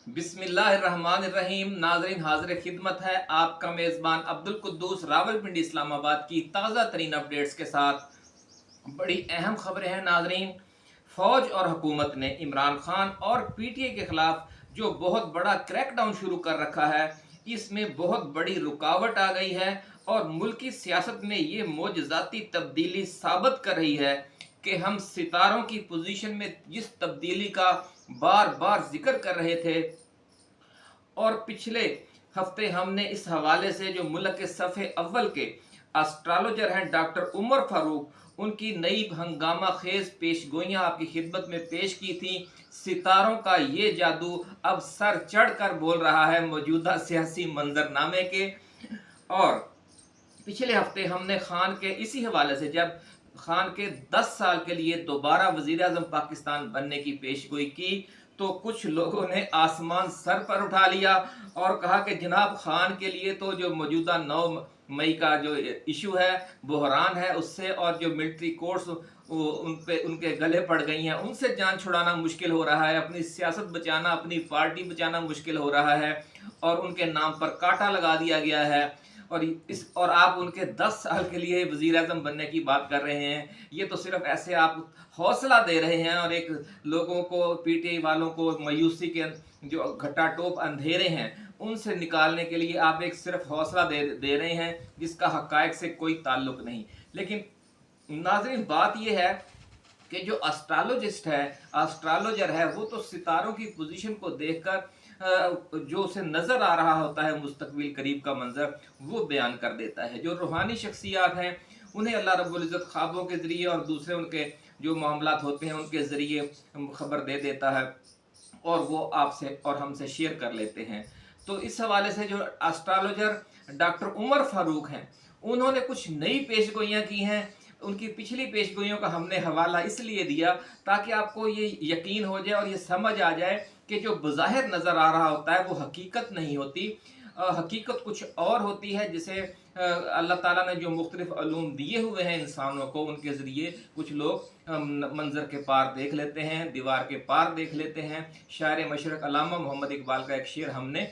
बिस्मिल्लाहिर्रहमानिर्रहीम। नाज़रीन, हाज़िर खिदमत है आपका मेज़बान अब्दुल कुद्दूस रावलपिंडी इस्लामाबाद की ताज़ा तरीन अपडेट्स के साथ। बड़ी अहम खबरें हैं नाज़रीन। फ़ौज और हुकूमत ने इमरान खान और पीटीआई के ख़िलाफ़ जो बहुत बड़ा क्रैकडाउन शुरू कर रखा है, इसमें बहुत बड़ी रुकावट आ गई है और मुल्क की सियासत में ये मोजज़ाती तब्दीली साबित कर रही है कि हम सितारों की पोजीशन में जिस तब्दीली का बार बार जिक्र कर रहे थे, और पिछले हफ्ते हमने इस हवाले से जो मुल्क के सफ़े अव्वल के एस्ट्रोलॉजर हैं डॉक्टर उमर फारूक, उनकी नई हंगामा खेज पेशगोइयाँ आपकी खिदमत में पेश की थी। सितारों का ये जादू अब सर चढ़ कर बोल रहा है मौजूदा सियासी मंजरनामे के। और पिछले हफ्ते हमने खान के इसी हवाले से, जब खान के 10 साल के लिए दोबारा वजीर आजम पाकिस्तान बनने की पेशगोई की, तो कुछ लोगों ने आसमान सर पर उठा लिया और कहा कि जनाब, खान के लिए तो जो मौजूदा 9 मई का जो इशू है, बहरान है, उससे और जो मिलिट्री कोर्ट्स उन पे उनके गले पड़ गई हैं, उनसे जान छुड़ाना मुश्किल हो रहा है, अपनी सियासत बचाना, अपनी पार्टी बचाना मुश्किल हो रहा है, और उनके नाम पर कांटा लगा दिया गया है। और आप उनके 10 साल के लिए वजीर आजम बनने की बात कर रहे हैं। ये तो सिर्फ ऐसे आप हौसला दे रहे हैं और एक लोगों को, पीटीआई वालों को मायूसी के जो घटाटोप अंधेरे हैं उनसे निकालने के लिए आप एक सिर्फ हौसला दे रहे हैं, जिसका हकायक से कोई ताल्लुक नहीं। लेकिन नाज़रीन, बात यह है कि जो एस्ट्रोलॉजिस्ट है, एस्ट्रोलॉजर है, वो तो सितारों की पोजीशन को देखकर जो उसे नजर आ रहा होता है मुस्तकबिल करीब का मंजर, वो बयान कर देता है। जो रूहानी शख्सियात हैं, उन्हें अल्लाह रब्बुल इज़्ज़त ख्वाबों के ज़रिए और दूसरे उनके जो मामलात होते हैं उनके ज़रिए खबर दे देता है और वो आपसे और हमसे शेयर कर लेते हैं। तो इस हवाले से जो एस्ट्रोलॉजर डॉक्टर उमर फारूक हैं, उन्होंने कुछ नई पेशगोइयाँ की हैं। उनकी पिछली पेशगोइयों का हमने हवाला इसलिए दिया ताकि आपको ये यकीन हो जाए और ये समझ आ जाए कि जो बज़ाहिर नज़र आ रहा होता है वो हकीकत नहीं होती। हकीकत कुछ और होती है, जिसे अल्लाह ताला ने जो मुख्तलिफ अलूम दिए हुए हैं इंसानों को, उनके ज़रिए कुछ लोग मंजर के पार देख लेते हैं, दीवार के पार देख लेते हैं। शायर मशरक़ अल्लामा मोहम्मद इकबाल का एक शेर हमने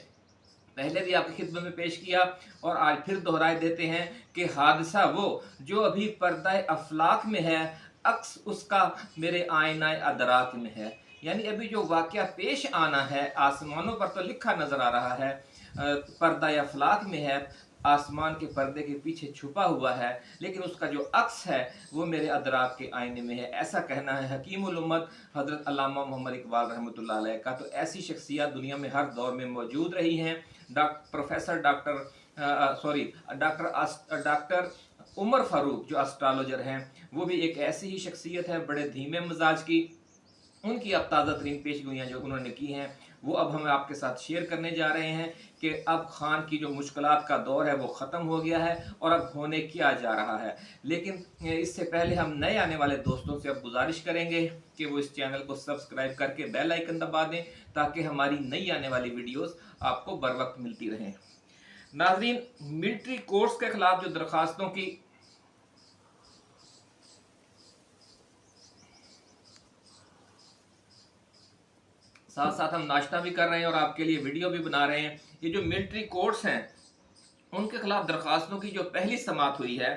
पहले भी आपकी खिदमत में पेश किया और आज फिर दोहराए देते हैं कि हादसा वो जो अभी पर्दा अफलाक में है, अक्स उसका मेरे आईनाए अदराक में है। यानी अभी जो वाक़या पेश आना है, आसमानों पर तो लिखा नज़र आ रहा है, पर्दा अफलाक में है, आसमान के पर्दे के पीछे छुपा हुआ है, लेकिन उसका जो अक्स है वो मेरे अदराक के आईने में है। ऐसा कहना है हकीमुल उम्मत हज़रत अल्लामा मोहम्मद इकबाल रहमतुल्लाह अलैह का। तो ऐसी शख्सियत दुनिया में हर दौर में मौजूद रही हैं। डॉक्टर उमर फारूक जो एस्ट्रोलॉजर हैं, वो भी एक ऐसी ही शख्सियत है, बड़े धीमे मिजाज की। उनकी अब ताज़ा तरीन पेशगोइयाँ जो उन्होंने की हैं, वो अब हम आपके साथ शेयर करने जा रहे हैं कि अब खान की जो मुश्किलात का दौर है वो ख़त्म हो गया है और अब होने क्या जा रहा है। लेकिन इससे पहले हम नए आने वाले दोस्तों से अब गुजारिश करेंगे कि वो इस चैनल को सब्सक्राइब करके बेल आइकन दबा दें, ताकि हमारी नई आने वाली वीडियोस आपको बर वक्त मिलती रहें। नाज़रीन, मिलिट्री कोर्ट्स के खिलाफ जो दरखास्तों की साथ साथ हम नाश्ता भी कर रहे हैं और आपके लिए वीडियो भी बना रहे हैं। ये जो मिलिट्री कोर्ट्स हैं, उनके खिलाफ दरखास्तों की जो पहली समाअत हुई है,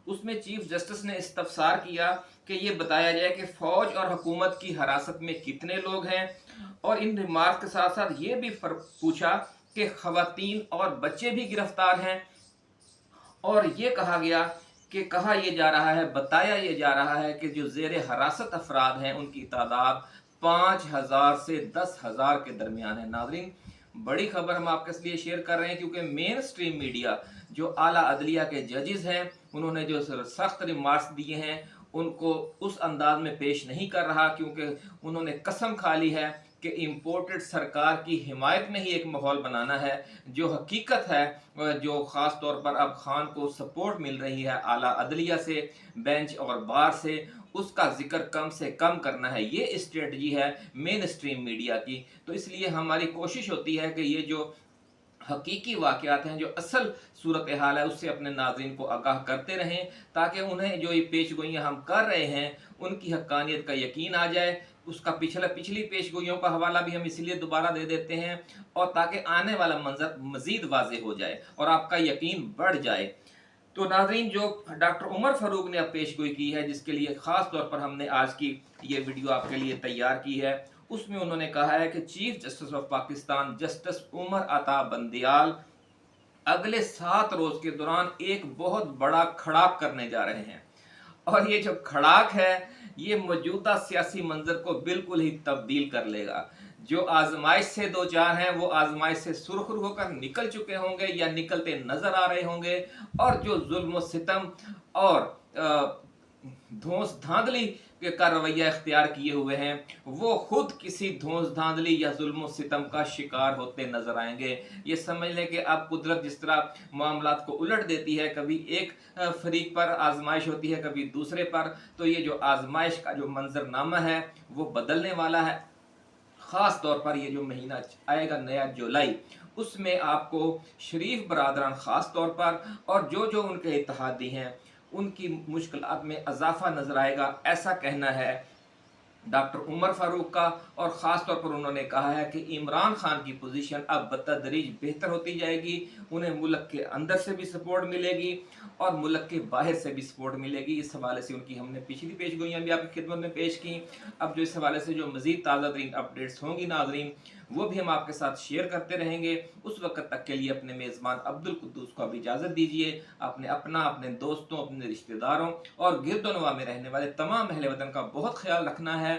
उसमें चीफ जस्टिस ने इस्तफसार किया कि ये बताया जाए कि फौज और हुकूमत की हिरासत में कितने लोग हैं, और इन रिमार्क के साथ साथ ये भी पूछा कि खवातीन और बच्चे भी गिरफ्तार हैं। और ये कहा गया कि कहा यह जा रहा है, बताया यह जा रहा है कि जो ज़ेर हिरासत अफराद हैं उनकी तादाद 5,000 से 10,000 के दरमियान है। नाज़रीन, बड़ी खबर हम आपके लिए शेयर कर रहे हैं, क्योंकि मेन स्ट्रीम मीडिया जो आला अदलिया के जजेस हैं, उन्होंने जो सख्त रिमार्क्स दिए हैं उनको उस अंदाज में पेश नहीं कर रहा, क्योंकि उन्होंने कसम खा ली है कि इम्पोर्टेड सरकार की हिमायत में ही एक माहौल बनाना है। जो हकीकत है, जो ख़ास तौर पर अब खान को सपोर्ट मिल रही है आला अदलिया से, बेंच और बार से, उसका जिक्र कम से कम करना है। ये स्ट्रेटजी है मेन स्ट्रीम मीडिया की। तो इसलिए हमारी कोशिश होती है कि ये जो हकीकी वाक़यात हैं, जो असल सूरत हाल है, उससे अपने नाज़रीन को आगाह करते रहें, ताकि उन्हें जो ये पेशगोइयाँ हम कर रहे हैं उनकी हक्कानियत का यकीन आ जाए उसका पिछली पेशगोइयों का हवाला भी हम इसलिए दोबारा दे देते हैं और ताकि आने वाला मंजर मजीद वाज़ेह हो जाए और आपका यकीन बढ़ जाए। तो नाज़रीन, जो डॉक्टर उमर फ़ारूक ने अब पेशगोई की है, जिसके लिए ख़ास तौर पर हमने आज की ये वीडियो आपके लिए तैयार की है, उसमें उन्होंने कहा है कि chief justice of Pakistan justice Umar Ata Bandial अगले 7 रोज के दौरान एक बहुत बड़ा खड़ाक करने जा रहे हैं। और ये जो खड़ाक है, ये मौजूदा सियासी मंजर को बिल्कुल ही तब्दील कर लेगा। जो आजमाइश से दो चार हैं, वो आजमाइश से सुरखरू होकर निकल चुके होंगे या निकलते नजर आ रहे होंगे, और जो जुल्म सितम और धौंस धांधली का रवैया इख्तियार किए हुए हैं, वो खुद किसी धौंस धांधली या जुल्म सितम का शिकार होते नजर आएंगे। ये समझ लें कि अब कुदरत जिस तरह मामलात को उलट देती है, कभी एक फरीक पर आजमाइश होती है, कभी दूसरे पर, तो ये जो आजमाइश का जो मंजरनामा है वो बदलने वाला है। ख़ास तौर पर ये जो महीना आएगा नया जुलाई, उसमें आपको शरीफ बरादरान ख़ास तौर पर और जो उनके इत्तेहादी हैं, उनकी मुश्किलात में इजाफा नजर आएगा, ऐसा कहना है डॉक्टर उमर फारूक का। और ख़ास तौर पर उन्होंने कहा है कि इमरान खान की पोजीशन अब बतदरीज बेहतर होती जाएगी, उन्हें मुल्क के अंदर से भी सपोर्ट मिलेगी और मुल्क के बाहर से भी सपोर्ट मिलेगी। इस हवाले से उनकी हमने पिछली पेशगोइयाँ भी आपकी खिदमत में पेश की। अब जो इस हवाले से जो मज़ीद ताज़ा तरीन अपडेट्स होंगी नाज़रीन, वो भी हम आपके साथ शेयर करते रहेंगे। उस वक्त तक के लिए अपने मेज़बान अब्दुल कुद्दूस को अब इजाज़त दीजिए। आपने अपना, अपने दोस्तों, अपने रिश्तेदारों और गिरदोनवा में रहने वाले तमाम अहले वतन का बहुत ख्याल रखना है।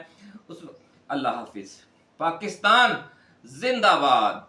अल्लाह हाफिज़। पाकिस्तान जिंदाबाद।